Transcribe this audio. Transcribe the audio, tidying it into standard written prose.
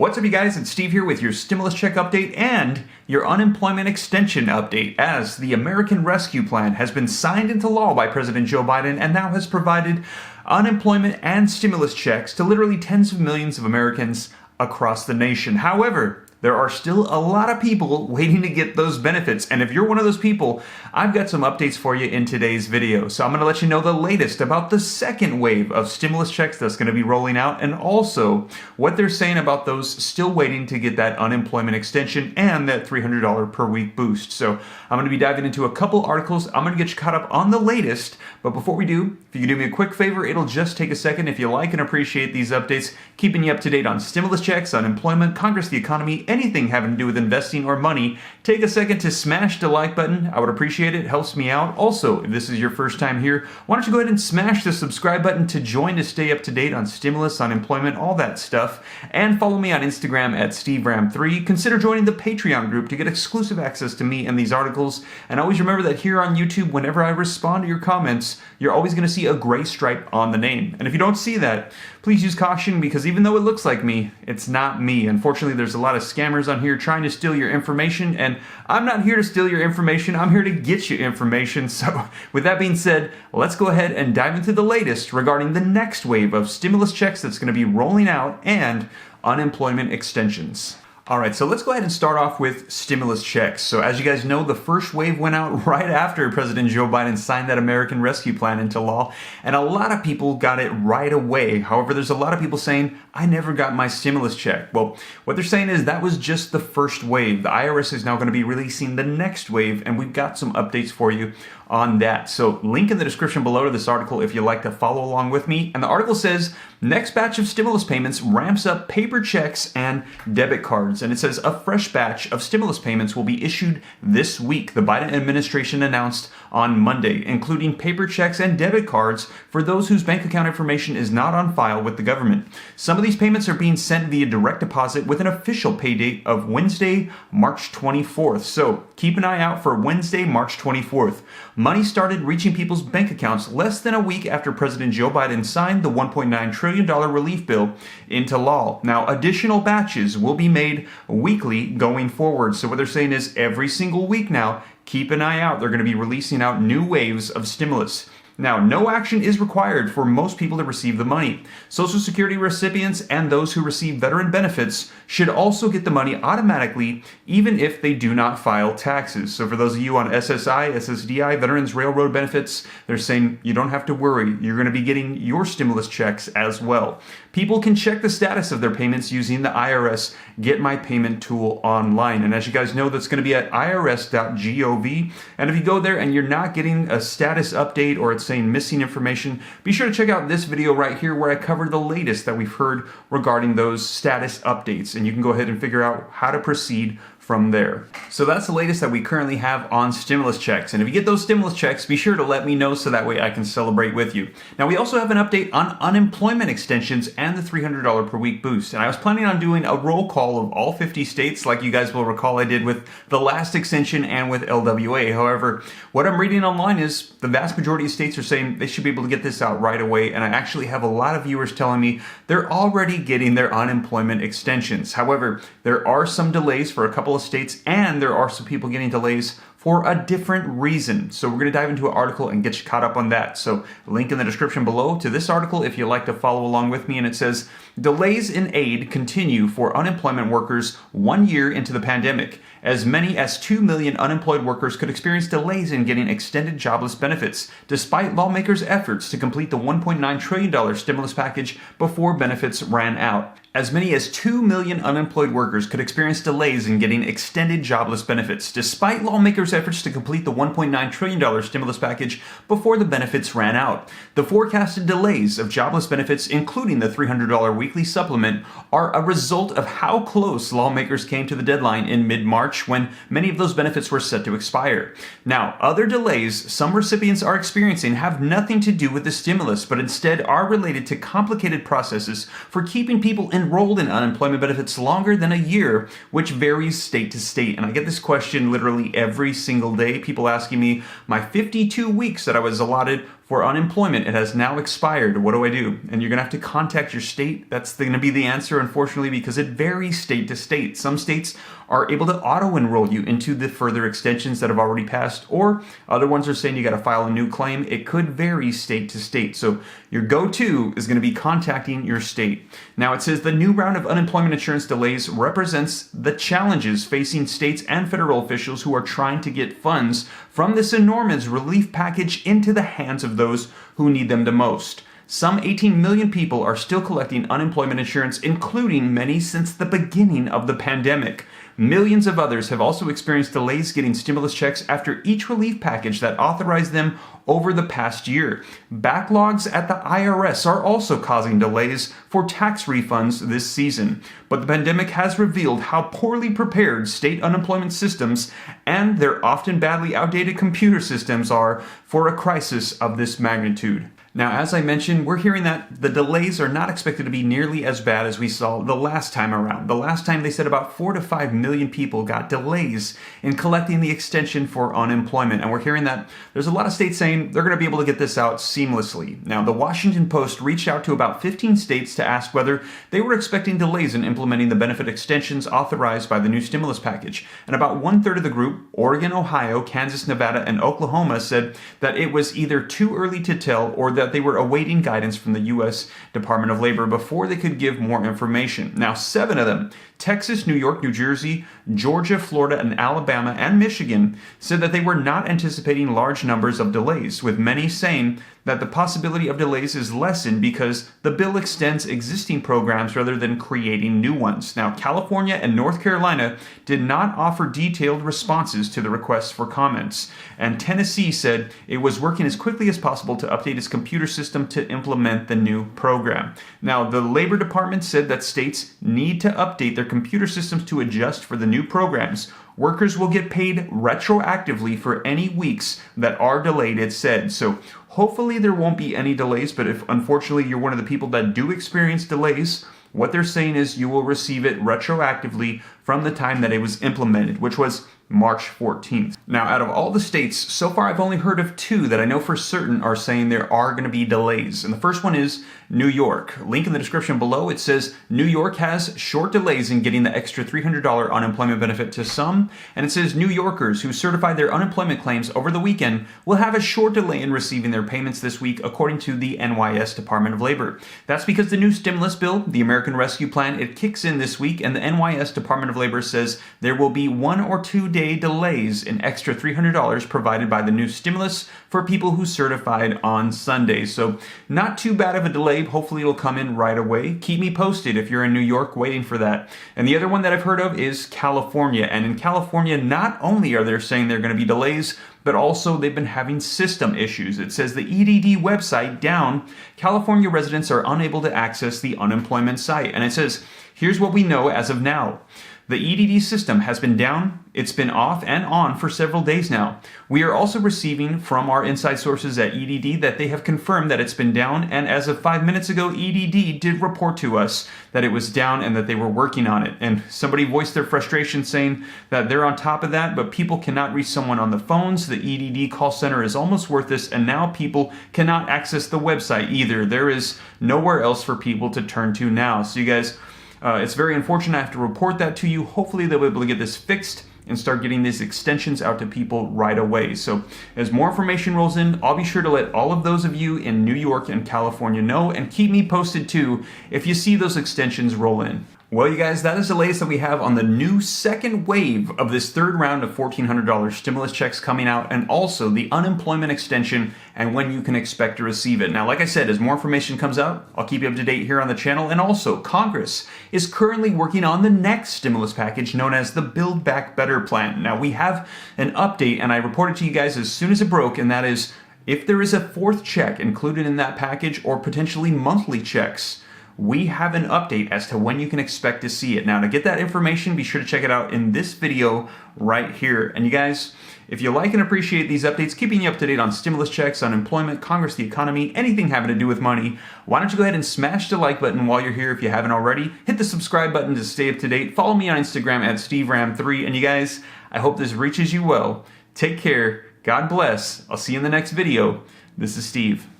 What's up, you guys? It's Steve here with your stimulus check update and your unemployment extension update, as the American Rescue Plan has been signed into law by President Joe Biden and now has provided unemployment and stimulus checks to literally tens of millions of Americans across the nation. However, there are still a lot of people waiting to get those benefits, and if you're one of those people, I've got some updates for you in today's video. So I'm going to let you know the latest about the second wave of stimulus checks that's going to be rolling out, and also what they're saying about those still waiting to get that unemployment extension and that $300 per week boost. So I'm going to be diving into a couple articles. I'm going to get you caught up on the latest, but before we do, if you could do me a quick favor, it'll just take a second. If you like and appreciate these updates, keeping you up to date on stimulus checks, unemployment, Congress, the economy, anything having to do with investing or money, take a second to smash the like button. I would appreciate it. It helps me out. Also, if this is your first time here, why don't you go ahead and smash the subscribe button to join to stay up to date on stimulus, unemployment, all that stuff. And follow me on Instagram at SteveRam3. Consider joining the Patreon group to get exclusive access to me and these articles. And always remember that here on YouTube, whenever I respond to your comments, you're always going to see a gray stripe on the name. And if you don't see that, please use caution, because even though it looks like me, it's not me. Unfortunately, there's a lot of scammers on here trying to steal your information, and I'm not here to steal your information. I'm here to get you information. So with that being said, let's go ahead and dive into the latest regarding the next wave of stimulus checks that's going to be rolling out and unemployment extensions. Alright, so let's go ahead and start off with stimulus checks. So as you guys know, the first wave went out right after President Joe Biden signed that American Rescue Plan into law, and a lot of people got it right away. However, there's a lot of people saying, I never got my stimulus check. Well, what they're saying is that was just the first wave. The IRS is now going to be releasing the next wave, and we've got some updates for you on that. So link in the description below to this article if you'd like to follow along with me. And the article says, next batch of stimulus payments ramps up paper checks and debit cards. And it says a fresh batch of stimulus payments will be issued this week, the Biden administration announced on Monday, including paper checks and debit cards for those whose bank account information is not on file with the government. Some of these payments are being sent via direct deposit with an official pay date of Wednesday, March 24th. So keep an eye out for Wednesday, March 24th. Money started reaching people's bank accounts less than a week after President Joe Biden signed the $1.9 trillion relief bill into law. Now, additional batches will be made weekly going forward. So what they're saying is every single week now, keep an eye out. They're going to be releasing out new waves of stimulus. Now, no action is required for most people to receive the money. Social Security recipients and those who receive veteran benefits should also get the money automatically, even if they do not file taxes. So for those of you on SSI, SSDI, Veterans Railroad Benefits, they're saying you don't have to worry. You're going to be getting your stimulus checks as well. People can check the status of their payments using the IRS Get My Payment tool online. And as you guys know, that's going to be at irs.gov. And if you go there and you're not getting a status update or it's saying missing information, be sure to check out this video right here where I cover the latest that we've heard regarding those status updates. And you can go ahead and figure out how to proceed from there. So that's the latest that we currently have on stimulus checks. And if you get those stimulus checks, be sure to let me know so that way I can celebrate with you. Now, we also have an update on unemployment extensions and the $300 per week boost. And I was planning on doing a roll call of all 50 states, like you guys will recall I did with the last extension and with LWA. However, what I'm reading online is the vast majority of states are saying they should be able to get this out right away. And I actually have a lot of viewers telling me they're already getting their unemployment extensions. However, there are some delays for a couple of states, and there are some people getting delays for a different reason. So we're going to dive into an article and get you caught up on that. So link in the description below to this article if you'd like to follow along with me. And it says, delays in aid continue for unemployment workers 1 year into the pandemic. As many as 2 million unemployed workers could experience delays in getting extended jobless benefits, despite lawmakers' efforts to complete the $1.9 trillion stimulus package before benefits ran out. As many as 2 million unemployed workers could experience delays in getting extended jobless benefits, despite lawmakers' efforts to complete the $1.9 trillion stimulus package before the benefits ran out. The forecasted delays of jobless benefits, including the $300 weekly supplement, are a result of how close lawmakers came to the deadline in mid-March when many of those benefits were set to expire. Now, other delays some recipients are experiencing have nothing to do with the stimulus, but instead are related to complicated processes for keeping people enrolled in unemployment benefits longer than a year, which varies state to state. And I get this question literally every single day. People asking me, my 52 weeks that I was allotted for unemployment, it has now expired. What do I do? And you're going to have to contact your state. That's going to be the answer, unfortunately, because it varies state to state. Some states are able to auto-enroll you into the further extensions that have already passed, or other ones are saying you got to file a new claim. It could vary state to state. So your go-to is going to be contacting your state. Now it says the new round of unemployment insurance delays represents the challenges facing states and federal officials who are trying to get funds from this enormous relief package into the hands of those who need them the most. Some 18 million people are still collecting unemployment insurance, including many since the beginning of the pandemic. Millions of others have also experienced delays getting stimulus checks after each relief package that authorized them over the past year. Backlogs at the IRS are also causing delays for tax refunds this season. But the pandemic has revealed how poorly prepared state unemployment systems and their often badly outdated computer systems are for a crisis of this magnitude. Now, as I mentioned, we're hearing that the delays are not expected to be nearly as bad as we saw the last time around. The last time they said about 4 to 5 million people got delays in collecting the extension for unemployment. And we're hearing that there's a lot of states saying they're going to be able to get this out seamlessly. Now, the Washington Post reached out to about 15 states to ask whether they were expecting delays in implementing the benefit extensions authorized by the new stimulus package. And about 1/3 of the group, Oregon, Ohio, Kansas, Nevada, and Oklahoma, said that it was either too early to tell or that they were awaiting guidance from the U.S. Department of Labor before they could give more information. Now, 7 of them, Texas, New York, New Jersey, Georgia, Florida, and Alabama, and Michigan, said that they were not anticipating large numbers of delays, with many saying that the possibility of delays is lessened because the bill extends existing programs rather than creating new ones. Now, California and North Carolina did not offer detailed responses to the requests for comments, and Tennessee said it was working as quickly as possible to update its computer system to implement the new program. Now, the Labor Department said that states need to update their computer systems to adjust for the new programs. Workers will get paid retroactively for any weeks that are delayed, it said. So hopefully there won't be any delays, but if unfortunately you're one of the people that do experience delays, what they're saying is you will receive it retroactively from the time that it was implemented, which was March 14th. Now, out of all the states, so far I've only heard of 2 that I know for certain are saying there are going to be delays. And the first one is New York. Link in the description below. It says New York has short delays in getting the extra $300 unemployment benefit to some. And it says New Yorkers who certified their unemployment claims over the weekend will have a short delay in receiving their payments this week, according to the NYS Department of Labor. That's because the new stimulus bill, the American Rescue Plan, it kicks in this week, and the NYS Department of Labor says there will be 1 or 2 day delays in extra $300 provided by the new stimulus for people who certified on Sunday. So not too bad of a delay. Hopefully it'll come in right away. Keep me posted if you're in New York waiting for that. And the other one that I've heard of is California. And in California, not only are they saying there are going to be delays, but also they've been having system issues. It says the EDD website down. California residents are unable to access the unemployment site. And it says, here's what we know as of now. The EDD system has been down, it's been off and on for several days now. We are also receiving from our inside sources at EDD that they have confirmed that it's been down, and as of 5 minutes ago, EDD did report to us that it was down and that they were working on it. And somebody voiced their frustration saying that they're on top of that, but people cannot reach someone on the phones. The EDD call center is almost worthless, and now people cannot access the website either. There is nowhere else for people to turn to now. So you guys, it's very unfortunate I have to report that to you. Hopefully they'll be able to get this fixed and start getting these extensions out to people right away. So as more information rolls in, I'll be sure to let all of those of you in New York and California know, and keep me posted too if you see those extensions roll in. Well, you guys, that is the latest that we have on the new second wave of this third round of $1,400 stimulus checks coming out, and also the unemployment extension and when you can expect to receive it. Now, like I said, as more information comes out, I'll keep you up to date here on the channel. And also, Congress is currently working on the next stimulus package known as the Build Back Better plan. Now, we have an update, and I reported to you guys as soon as it broke, and that is if there is a 4th check included in that package or potentially monthly checks, we have an update as to when you can expect to see it. Now, to get that information, be sure to check it out in this video right here. And you guys, if you like and appreciate these updates, keeping you up to date on stimulus checks, unemployment, Congress, the economy, anything having to do with money, why don't you go ahead and smash the like button while you're here if you haven't already. Hit the subscribe button to stay up to date. Follow me on Instagram at SteveRam3. And you guys, I hope this reaches you well. Take care. God bless. I'll see you in the next video. This is Steve.